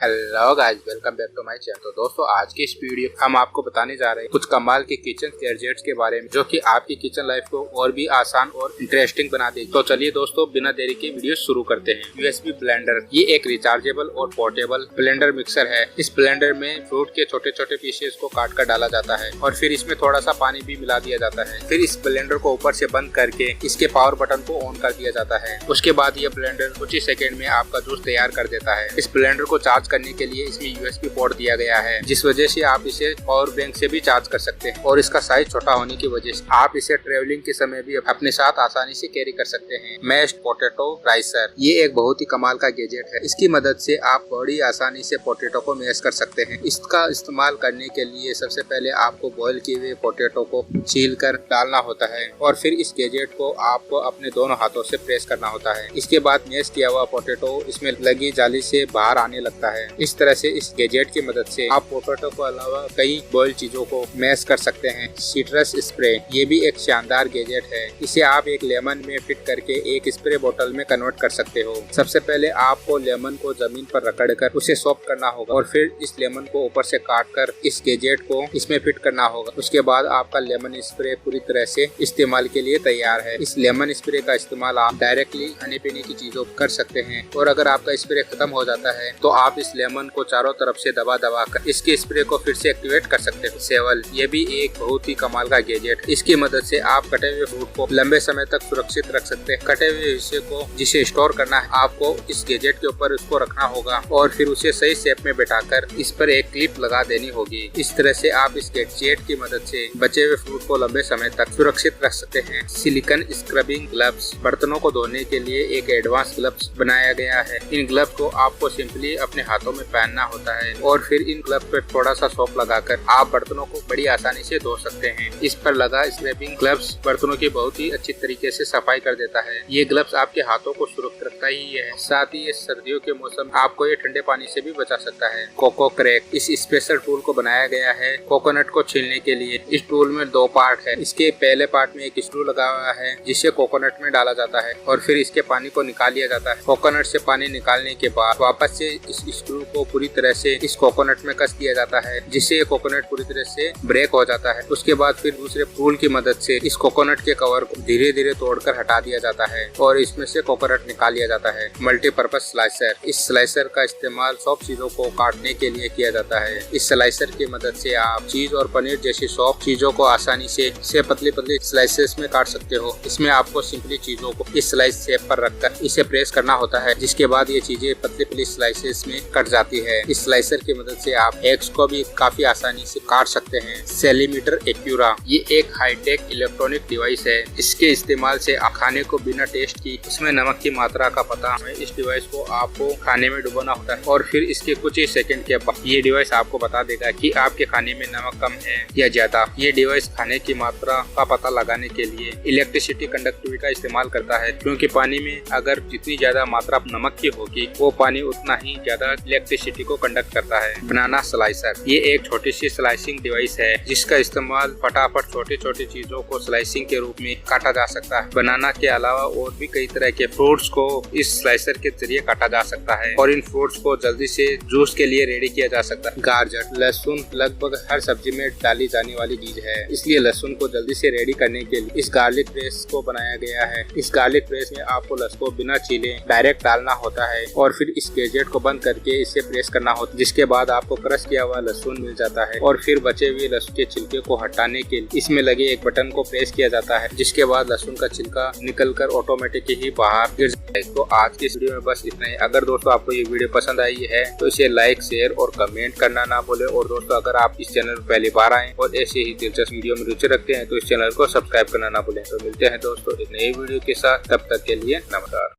Hello guys, welcome back to my channel. तो दोस्तों, आज की इस वीडियो हम आपको बताने जा रहे हैं कुछ कमाल के किचन गैजेट्स के बारे में जो कि आपकी किचन लाइफ को और भी आसान और इंटरेस्टिंग बना देगी। तो चलिए दोस्तों, बिना देरी के वीडियो शुरू करते हैं। यूएसबी ब्लेंडर ये एक रिचार्जेबल और पोर्टेबल ब्लेंडर मिक्सर है। इस ब्लेंडर में फ्रूट के छोटे छोटे पीसेस को काट कर डाला जाता है और फिर इसमें थोड़ा सा पानी भी मिला दिया जाता है। फिर इस ब्लेंडर को ऊपर से बंद करके इसके पावर बटन को ऑन कर दिया जाता है। उसके बाद ये ब्लेंडर कुछ ही सेकंड में आपका जूस तैयार कर देता है। इस ब्लेंडर को चार्ज करने के लिए इसमें यूएसबी पोर्ट दिया गया है, जिस वजह से आप इसे पावर बैंक से भी चार्ज कर सकते हैं और इसका साइज छोटा होने की वजह से आप इसे ट्रेवलिंग के समय भी अपने साथ आसानी से कैरी कर सकते हैं। मैश्ड पोटैटो राइसर ये एक बहुत ही कमाल का गैजेट है। इसकी मदद से आप बड़ी आसानी से पोटैटो को मैश कर सकते हैं। इसका इस्तेमाल करने के लिए सबसे पहले आपको बॉयल किए हुए पोटैटो को छील कर डालना होता है और फिर इस गैजेट को आपको अपने दोनों हाथों से प्रेस करना होता है। इसके बाद मैश किया हुआ पोटैटो इसमें लगी जाली से बाहर आने लगता है। इस तरह से इस गैजेट की मदद से आप पोटैटो को अलावा कई बॉइल्ड चीजों को मैश कर सकते हैं। सिट्रस स्प्रे ये भी एक शानदार गैजेट है। इसे आप एक लेमन में फिट करके एक स्प्रे बोतल में कन्वर्ट कर सकते हो। सबसे पहले आपको लेमन को जमीन पर रगड़कर उसे सॉफ्ट करना होगा और फिर इस लेमन को ऊपर से काटकर इस गैजेट को इसमें फिट करना होगा। उसके बाद आपका लेमन स्प्रे पूरी तरह से इस्तेमाल के लिए तैयार है। इस लेमन स्प्रे का इस्तेमाल आप डायरेक्टली खाने पीने की चीजों कर सकते हैं और अगर आपका स्प्रे खत्म हो जाता है तो आप इस लेमन को चारों तरफ से दबा कर इसके स्प्रे को फिर से एक्टिवेट कर सकते हैं। सेवल ये भी एक बहुत ही कमाल का गैजेट। इसकी मदद से आप कटे हुए फ्रूट को लंबे समय तक सुरक्षित रख सकते हैं। कटे हुए हिस्से को जिसे स्टोर करना है आपको इस गैजेट के ऊपर उसको रखना होगा और फिर उसे सही शेप में बैठाकर इस पर एक क्लिप लगा देनी होगी। इस तरह से आप इस गैजेट की मदद से बचे हुए फ्रूट को लंबे समय तक सुरक्षित रख सकते हैं। सिलिकॉन स्क्रबिंग ग्लव्स बर्तनों को धोने के लिए एक एडवांस ग्लव्स बनाया गया है। इन ग्लव्स को आपको सिंपली अपने हाथों में पहनना होता है और फिर इन ग्लव्स पर थोड़ा सा सोप लगाकर आप बर्तनों को बड़ी आसानी से धो सकते हैं। इस पर लगा स्क्रबिंग ग्लव्स बर्तनों की बहुत ही अच्छी तरीके से सफाई कर देता है। ये ग्लव्स आपके हाथों को सुरक्षित रखता ही है, साथ ही इस सर्दियों के मौसम आपको ये ठंडे पानी से भी बचा सकता है। कोको क्रैक इस स्पेशल टूल को बनाया गया है कोकोनट को छीलने के लिए। इस टूल में दो पार्ट है। इसके पहले पार्ट में एक स्क्रू लगा हुआ है जिसे कोकोनट में डाला जाता है और फिर इसके पानी को निकाल लिया जाता है। कोकोनट से पानी निकालने के बाद वापस से इस स्क्रू को पूरी तरह से इस कोकोनट में कस दिया जाता है, जिससे ये कोकोनट पूरी तरह से ब्रेक हो जाता है। उसके बाद फिर दूसरे टूल की मदद से इस कोकोनट के कवर को धीरे धीरे तोड़कर हटा दिया जाता है और इसमें से कोकोनट निकाल लिया जाता है। मल्टीपर्पज स्लाइसर इस स्लाइसर का इस्तेमाल सॉफ्ट चीजों को काटने के लिए किया जाता है। इस स्लाइसर की मदद से आप चीज और पनीर जैसी सॉफ्ट चीजों को आसानी से पतली पतली स्लाइसेस में काट सकते हो। इसमें आपको सिंपली चीजों को इस स्लाइस शेप पर रखकर इसे प्रेस करना होता है, जिसके बाद ये चीजें पतली पतली स्लाइसेस में कट जाती है। इस स्लाइसर की मदद से आप एग्स को भी काफी आसानी से काट सकते हैं। सेलीमीटर एक्यूरा ये एक हाईटेक इलेक्ट्रॉनिक डिवाइस है। इसके इस्तेमाल से खाने को बिना टेस्ट की इसमें नमक की मात्रा का पता है। इस डिवाइस को आपको खाने में डुबोना होता है और फिर इसके कुछ ही सेकंड के बाद ये डिवाइस आपको बता देगा कि आपके खाने में नमक कम है या ज्यादा। ये डिवाइस खाने की मात्रा का पता लगाने के लिए इलेक्ट्रिसिटी कंडक्टिविटी का इस्तेमाल करता है, क्योंकि पानी में अगर जितनी ज्यादा मात्रा नमक की होगी वो पानी उतना ही ज्यादा इलेक्ट्रिसिटी को कंडक्ट करता है। बनाना स्लाइसर ये एक छोटी सी स्लाइसिंग डिवाइस है जिसका इस्तेमाल फटाफट छोटी छोटी चीजों को स्लाइसिंग के रूप में काटा जा सकता है। बनाना के अलावा और भी कई तरह के फ्रूट्स को इस स्लाइसर के जरिए काटा जा सकता है और इन फ्रूट्स को जल्दी से जूस के लिए रेडी किया जा सकता है। गाजर लहसुन लगभग हर सब्जी में डाली जाने वाली चीज है, इसलिए लहसुन को जल्दी से रेडी करने के लिए इस गार्लिक प्रेस को बनाया गया है। इस गार्लिक प्रेस में आपको लहसुन को बिना छीले डायरेक्ट डालना होता है और फिर इस गैजेट को बंद करके इसे प्रेस करना होता है, जिसके बाद आपको क्रश किया हुआ लहसुन मिल जाता है और फिर बचे हुए लहसुन के छिलके को हटाने के लिए इसमें लगे एक बटन को प्रेस किया जाता है, जिसके बाद लहसुन का छिलका निकलकर ऑटोमेटिक ही बाहर गिर जाता है। तो आज की इस वीडियो में बस इतना ही। अगर दोस्तों आपको ये वीडियो पसंद आई है तो इसे लाइक शेयर और कमेंट करना ना भूले और दोस्तों अगर आप इस चैनल पर पहली बार आए और ऐसे ही दिलचस्प वीडियो में रुचि रखते हैं तो इस चैनल को सब्सक्राइब करना ना भूलें। तो मिलते हैं दोस्तों एक नई वीडियो के साथ, तब तक के लिए नमस्कार।